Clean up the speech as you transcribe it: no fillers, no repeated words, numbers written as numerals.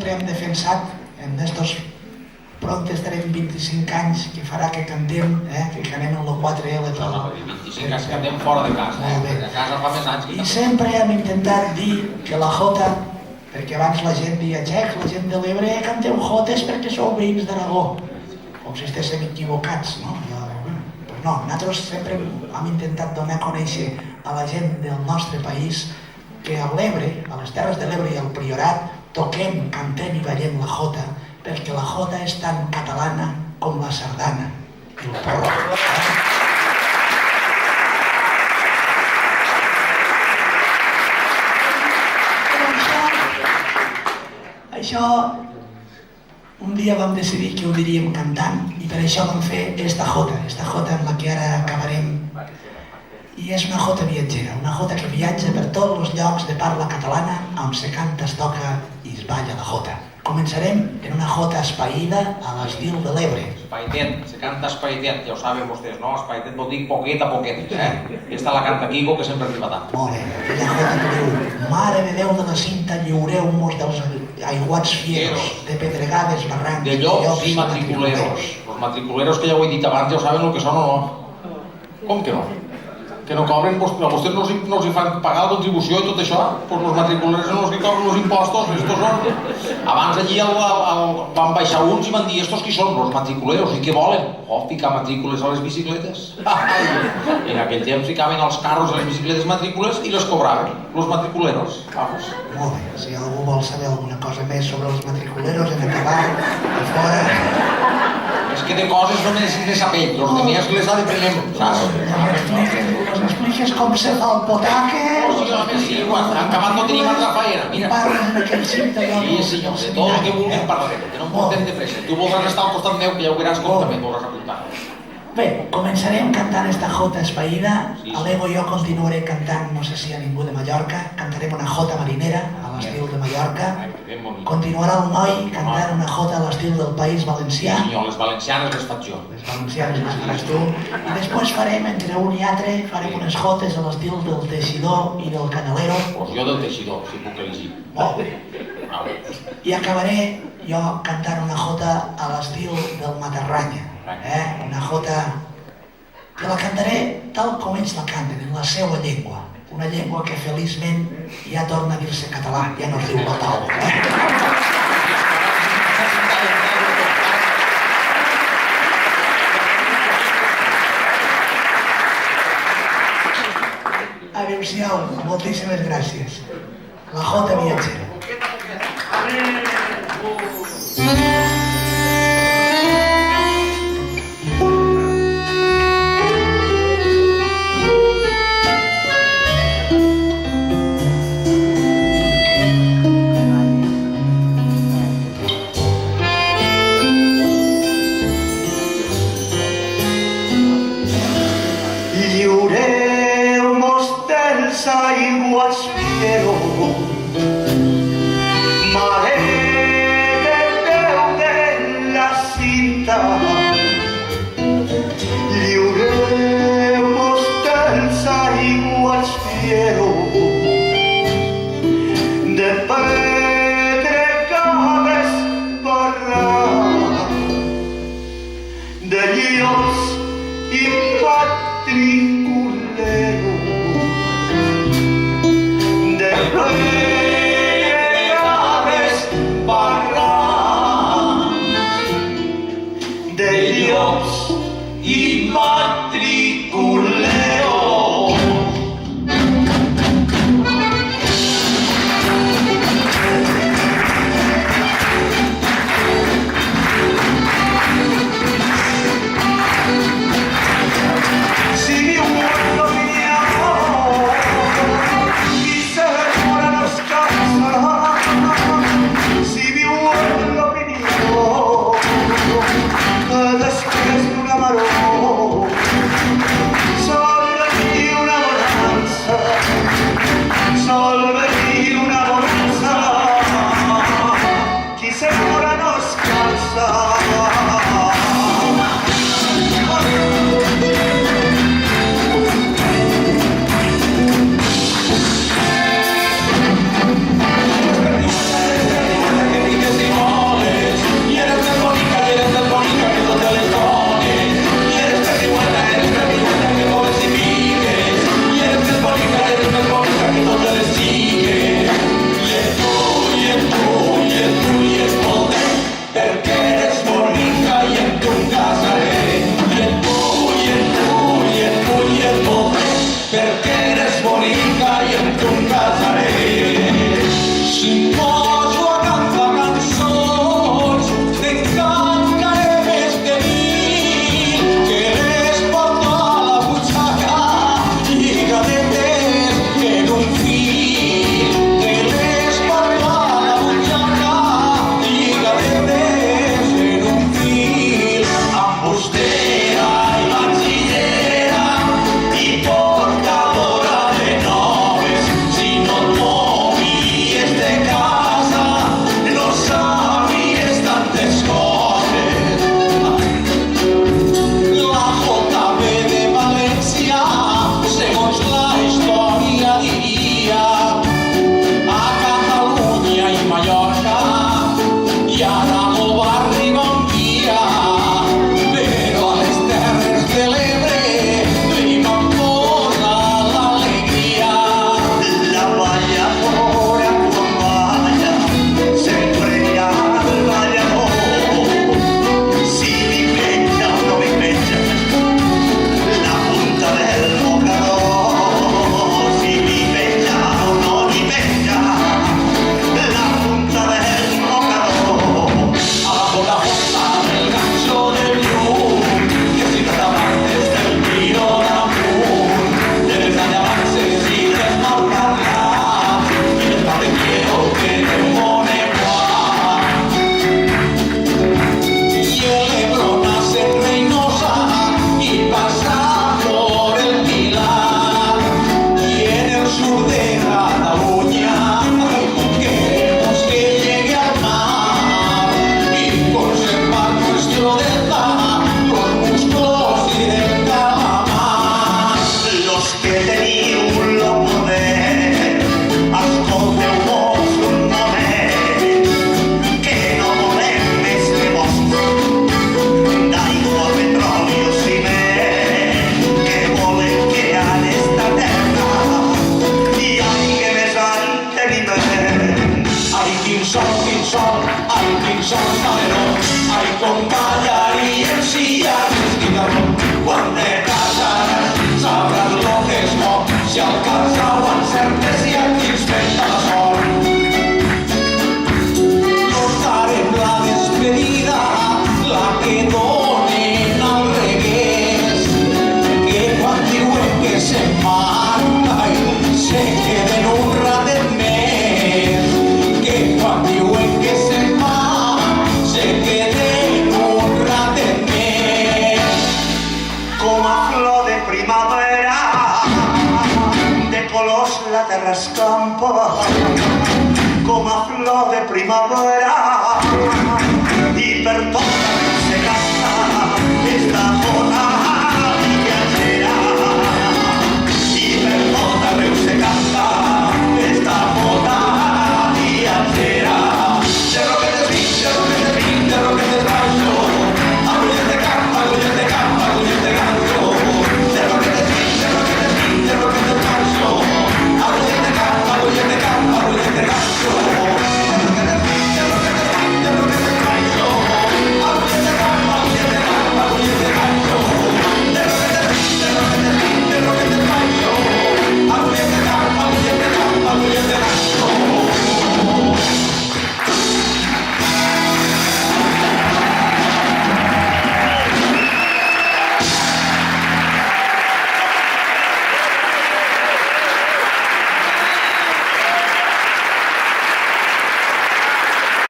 sempre hem defensat, en estos pront estarem 25 anys que farà que cantem, que anem en el 4L. No, 25 anys que cantem fora de casa, a casa fa més anys que I sempre hem intentat dir que la Jota, perquè abans la gent deia xecs, la gent de l'Ebre canteu jotes perquè sou veïns d'Aragó, com si estéssim equivocats, no? Però no, nosaltres sempre hem intentat donar a conèixer a la gent del nostre país que a l'Ebre, a les Terres de l'Ebre i al Priorat, toquem, cantem i ballem la Jota, perquè la Jota és tan catalana com la sardana i el porro. Això, un dia vam decidir que ho diríem cantant i per això vam fer esta jota en la que ara acabarem. I és una jota viatgera, una jota que viatja per tots els llocs de parla catalana on se canta, es toca i es balla la jota. Començarem en una jota espaïda a l'estil de l'Ebre. Espaitet, se canta espaitet, ja ho saben vostès, no? Espaitet vol dir poquet a poquet, Aquesta la canta Quico, que sempre arriba tant. Molt bé, aquella jota que diu: Mare de Déu de la Cinta, lliureu-mos dels aiguats fieros, de pedregades, barrancs... De llops i matriculeros. Els matriculeros, que ja ho he dit abans, ja ho saben el que són o no? Com que no? Que no cobren, a vostès no els fan pagar la contribució i tot això, doncs els matriculers són els que cobren els impostos, estos són. Abans allí van baixar uns i van dir, estos qui són? Els matriculeros, i què volen? Ficar matrícules a les bicicletes. En aquell temps ficaven els carros a les bicicletes matrícules i les cobraven, els matriculeros. Molt bé, si algú vol saber alguna cosa més sobre els matriculeros, en acabar, a fora... És que de coses només ne sap ell, els de més les ha de prenem, saps? Nos expliques com se fa el potaque... Sí, home, sí, quan acabat no tenim altra faena, mira. I parles en aquell cinta... Sí, senyor, de tot el que vulguem parlarem, que no em portem de pressa. Tu voldràs estar al costat meu, que ja ho veuràs com també voldràs apuntar. Bé, començarem cantant esta jota espaïda. A l'Ego jo continuaré cantant, no sé si a ningú de Mallorca, cantarem una jota marinera, a l'estil de Mallorca. Continuarà el noi cantant una jota a l'estil del País Valencià. Sí, senyor, les valencianes les faig jo. Les valencianes les faràs tu. I després farem, entre un i altre, farem unes jotes a l'estil del Teixidor i del Canalero. Doncs jo del Teixidor, si puc elegir. Molt bé. I acabaré jo cantant una jota a l'estil del Matarranya. Una jota que la cantaré tal com ells la canten, en la seva llengua. Una llengua que feliçment ja torna a dir-se català, ja no es diu latau. Adéu-siau, moltíssimes gràcies. La jota viatgera. Lliureu-mos dels aiguats sols Salero, ai com ballaríem si hi hagués guitarró. Quan te casaràs sabràs lo que és bo, si al casau encertes i aquí ens feta la sort. Notarem la despedida, la que donen al regués, que quan diuen que se'n van, ai, se queden un ratet més, que quan diuen que se'n van, se queden un ratet més. Com a flor de primavera, de colors la terra escampa, com a flor de primavera, i per tot